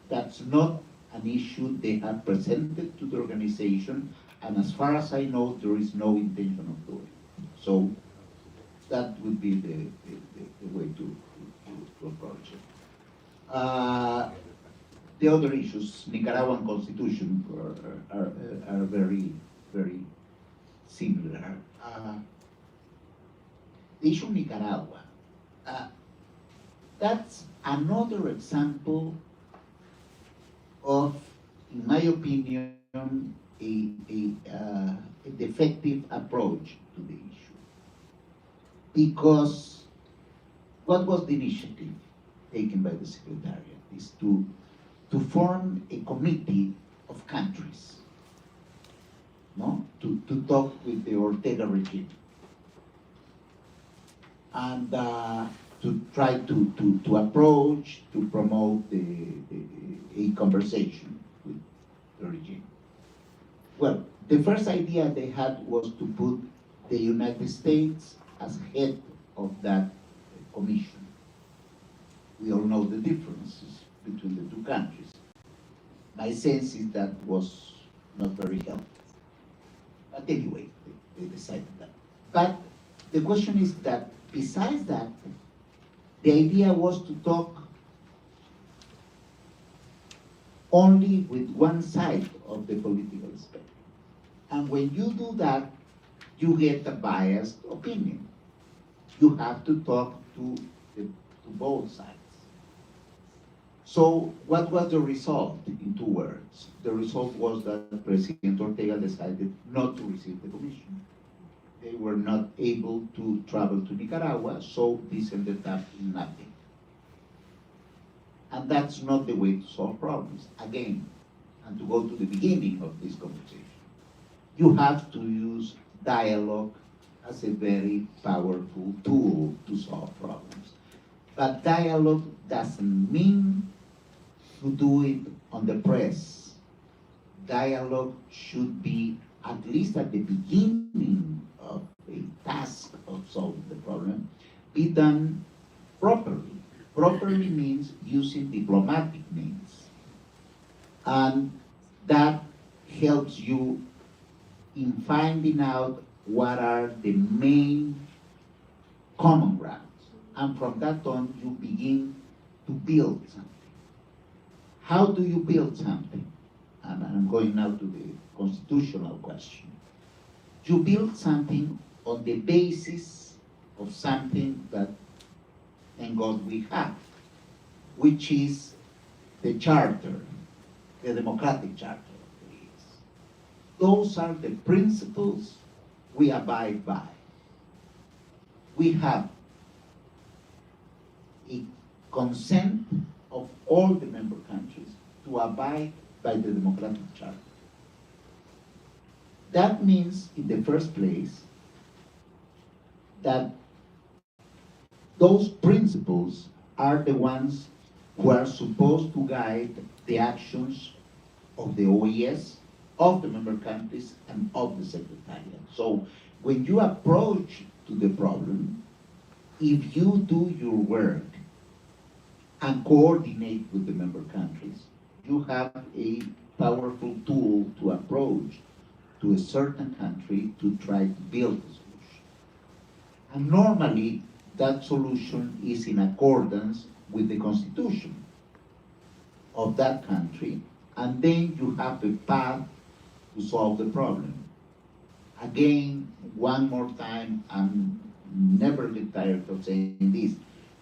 That's not an issue they have presented to the organization, and as far as I know, there is no intention of doing it. So that would be the way to approach it. The other issues, Nicaraguan constitution, are very, very similar. The issue of Nicaragua, that's another example of, in my opinion, a defective approach to the issue. Because what was the initiative taken by the Secretariat is to form a committee of countries, no? To talk with the Ortega regime. And to try to approach, to promote a conversation with the regime. Well, the first idea they had was to put the United States as head of that commission. We all know the differences between the two countries. My sense is that was not very helpful. But anyway, they decided that. But the question is that besides that, the idea was to talk only with one side of the political spectrum. And when you do that, you get a biased opinion. You have to talk to both sides. So what was the result in 2 words? The result was that President Ortega decided not to receive the commission. They were not able to travel to Nicaragua, so this ended up in nothing. And that's not the way to solve problems. Again, and to go to the beginning of this conversation, you have to use dialogue as a very powerful tool to solve problems. But dialogue doesn't mean to do it on the press. Dialogue should be, at least at the beginning of a task of solving the problem, be done properly. Properly means using diplomatic means. And that helps you in finding out what are the main common grounds. And from that on, you begin to build something. how do you build something? And I'm going now to the constitutional question. You build something on the basis of something that, thank God, we have, which is the charter, the democratic charter of the OAS. Those are the principles we abide by. We have a consent of all the member countries to abide by the democratic charter. That means, in the first place, that those principles are the ones who are supposed to guide the actions of the OAS, of the member countries, and of the Secretariat. So when you approach to the problem, if you do your work and coordinate with the member countries, you have a powerful tool to approach to a certain country to try to build a solution. And normally, that solution is in accordance with the constitution of that country, and then you have a path to solve the problem. Again, one more time, I'm never get tired of saying this,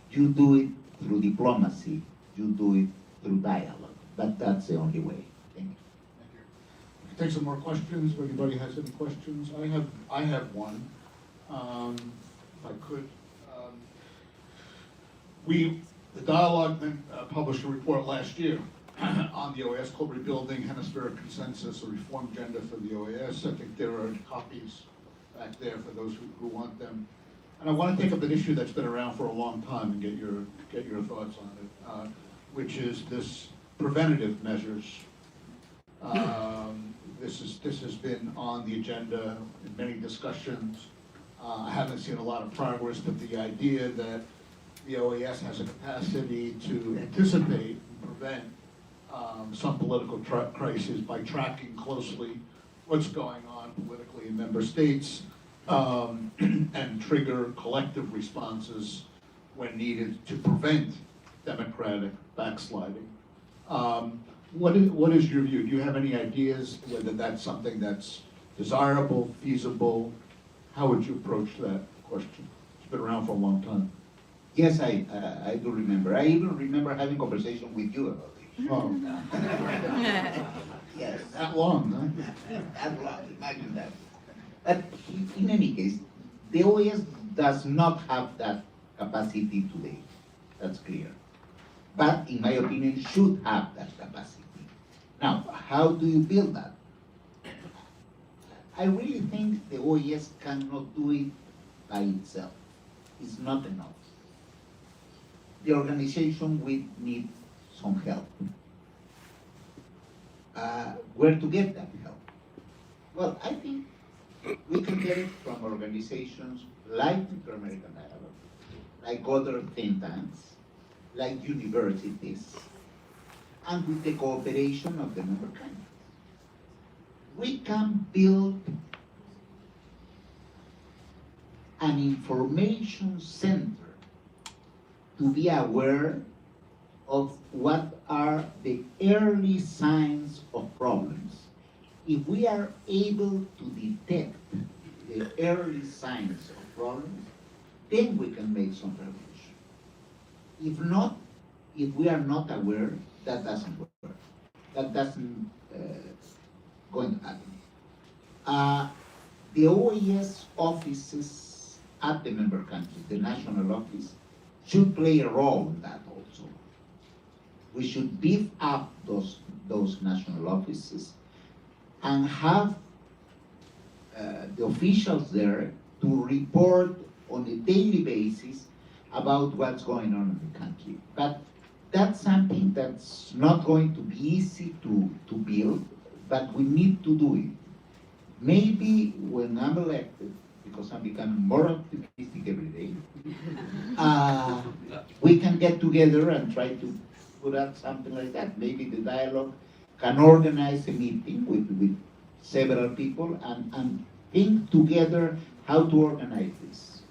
you do it through diplomacy, you do it through dialogue, but that's the only way. Thank you. Thank you. We can take some more questions, if anybody has any questions. I have one, if I could. The dialogue then published a report last year on the OAS called Rebuilding Hemispheric Consensus, a Reform Agenda for the OAS. I think there are copies back there for those who want them. And I want to take up an issue that's been around for a long time and get your thoughts on it, which is this preventative measures. This has been on the agenda in many discussions. I haven't seen a lot of progress, but the idea that the OAS has a capacity to anticipate and prevent some political crises by tracking closely what's going on politically in member states and trigger collective responses when needed to prevent democratic backsliding. What is your view? Do you have any ideas whether that's something that's desirable, feasible? How would you approach that question? It's been around for a long time. Yes, I do remember. I even remember having conversation with you about it. Oh, Yes. that long, huh? That long, imagine that. But in any case, the OAS does not have that capacity today. That's clear. But in my opinion, should have that capacity. Now, how do you build that? I really think the OAS cannot do it by itself. It's not enough. The organization will need some help. Where to get that help? Well, I think we can get it from organizations like Inter-American Dialogue, like other think tanks, like universities, and with the cooperation of the member countries. We can build an information center to be aware of what are the early signs of problems. If we are able to detect the early signs of problems, then we can make some revolution. If not, if we are not aware, that doesn't work. That doesn't going to happen. The OAS offices at the member countries, the national office, should play a role in that also. We should beef up those national offices and have the officials there to report on a daily basis about what's going on in the country. But that's something that's not going to be easy to build, but we need to do it. Maybe when I'm elected, because I'm becoming more optimistic every day, we can get together and try to put out something like that. Maybe the dialogue can organize a meeting with several people and think together how to organize this.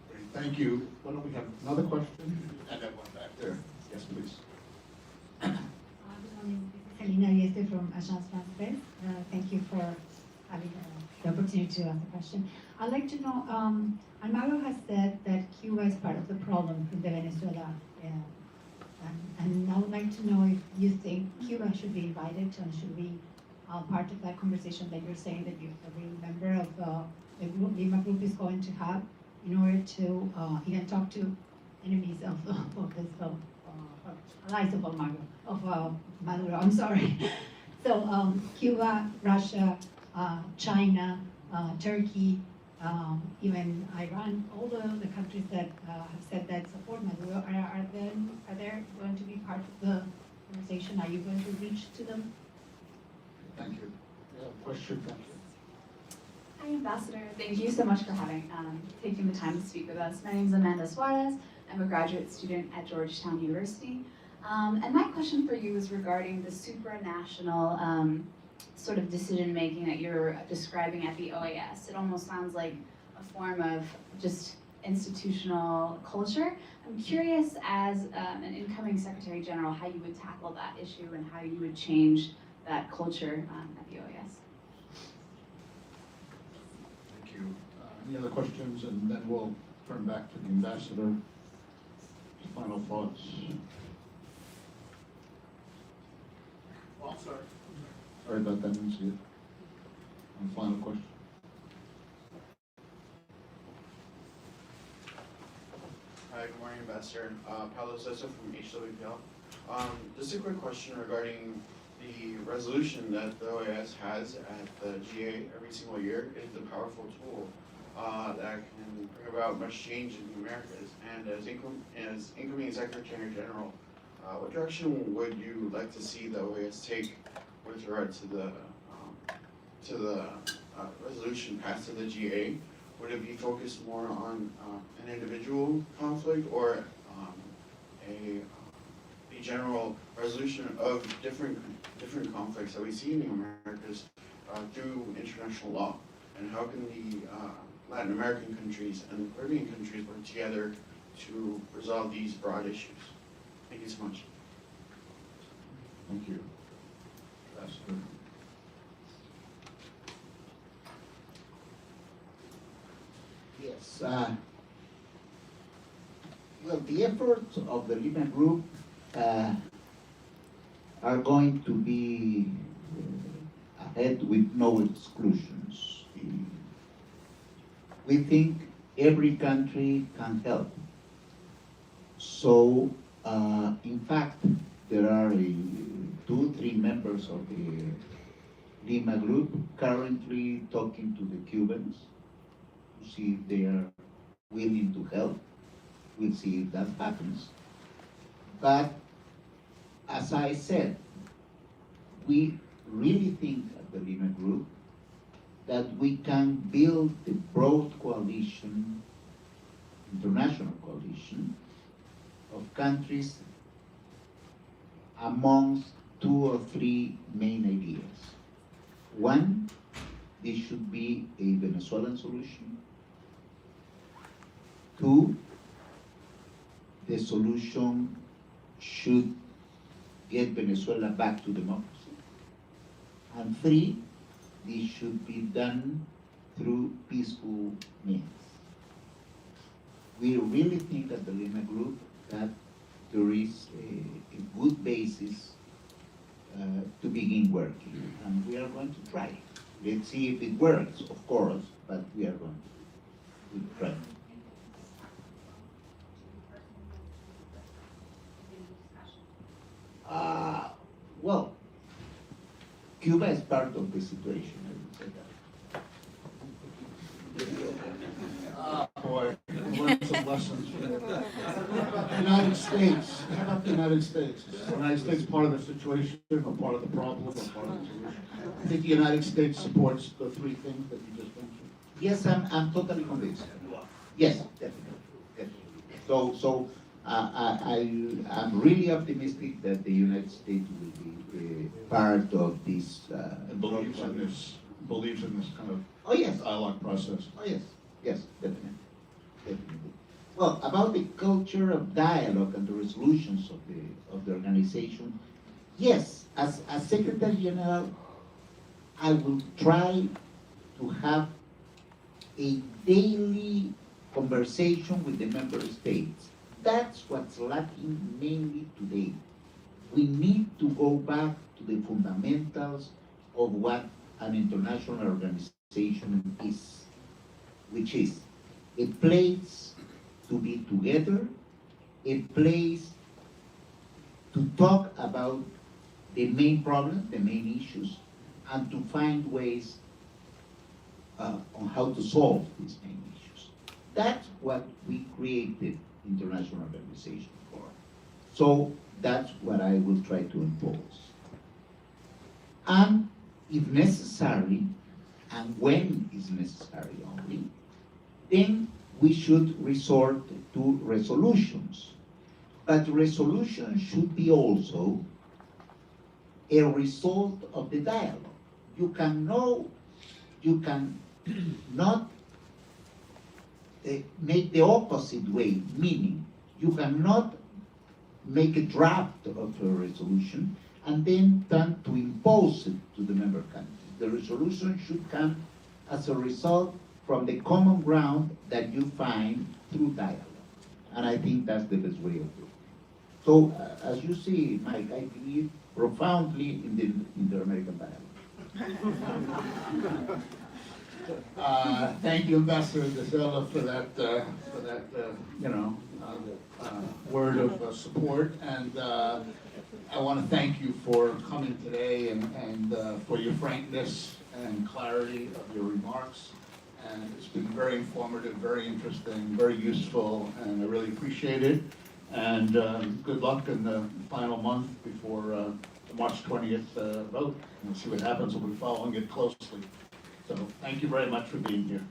Great, thank you. Why don't we have another question? And then one back there. Yes, please. Selena Yeste from Agence France Presse. Thank you for having the opportunity to ask the question. I'd like to know, Almagro has said that Cuba is part of the problem in the Venezuela. And I would like to know if you think Cuba should be invited and should be part of that conversation that you're saying that every member of the Lima group is going to have in order to even talk to enemies of allies of Almagro, of Maduro, I'm sorry. So Cuba, Russia, China, Turkey, even Iran, all the countries that have said that support Maduro, are they going to be part of the conversation? Are you going to reach to them? Thank you. Yeah, question, thank you. Hi, Ambassador. Thank you so much for taking the time to speak with us. My name is Amanda Suarez. I'm a graduate student at Georgetown University. And my question for you is regarding the supranational sort of decision-making that you're describing at the OAS. It almost sounds like a form of just institutional culture. I'm curious, as an incoming Secretary General, how you would tackle that issue and how you would change that culture at the OAS. Thank you. Any other questions? And then we'll turn back to the ambassador. Final thoughts. Oh, sorry. Sorry about that, I didn't see it. And final question. Hi, good morning, Ambassador. Paulo Sosa from HWPL. Just a quick question regarding the resolution that the OAS has at the GA every single year. It's a powerful tool that can bring about much change in the Americas. And as incoming Secretary General, what direction would you like to see the OAS take with regard to the resolution passed in the GA? Would it be focused more on an individual conflict or a general resolution of different conflicts that we see in the Americas through international law? And how can the Latin American countries and the Caribbean countries work together to resolve these broad issues? Thank you so much. Thank you. Ambassador. Yes. Well, the efforts of the Lima Group are going to be ahead with no exclusions. We think every country can help. So, in fact, there are 2-3 members of the Lima Group currently talking to the Cubans to see if they are willing to help. We'll see if that happens. But as I said, we really think at the Lima Group that we can build a broad coalition, international coalition, of countries amongst 2 or 3 main ideas. One, this should be a Venezuelan solution. 2, the solution should get Venezuela back to democracy. And 3, this should be done through peaceful means. We really think at the Lima Group that there is a good basis to begin working, and we are going to try. Let's see if it works, of course, but we are going to try. Well, Cuba is part of the situation, I would say that. Boy, we learned some lessons from the United States. How about the United States? Is the United States part of the situation, or part of the problem, or part of the solution? I think the United States supports the 3 things that you just mentioned. Yes, I'm totally convinced. Yes, definitely. So I'm really optimistic that the United States will be part of this. And believes in this kind of Oh yes, dialogue process. oh yes, definitely. Well, about the culture of dialogue and the resolutions of the organization, yes, as Secretary General, I will try to have a daily conversation with the member states. That's what's lacking mainly today. We need to go back to the fundamentals of what an international organization is, which is a place to be together, a place to talk about the main problems, the main issues, and to find ways on how to solve these main issues. That's what we created international organization for. So that's what I will try to impose. And if necessary, and when is necessary only, then we should resort to resolutions. But resolutions should be also a result of the dialogue. You can not make the opposite way, meaning you cannot make a draft of a resolution and then turn to impose it to the member countries. The resolution should come as a result from the common ground that you find through dialogue. And I think that's the best way of doing it. So, as you see, Mike, I believe profoundly in the Inter-American dialogue. Thank you, Ambassador De Zela, for that word of support, and I want to thank you for coming today and for your frankness and clarity of your remarks. And it's been very informative, very interesting, very useful, and I really appreciate it. And good luck in the final month before the March 20th vote. We'll see what happens. We'll be following it closely. So thank you very much for being here.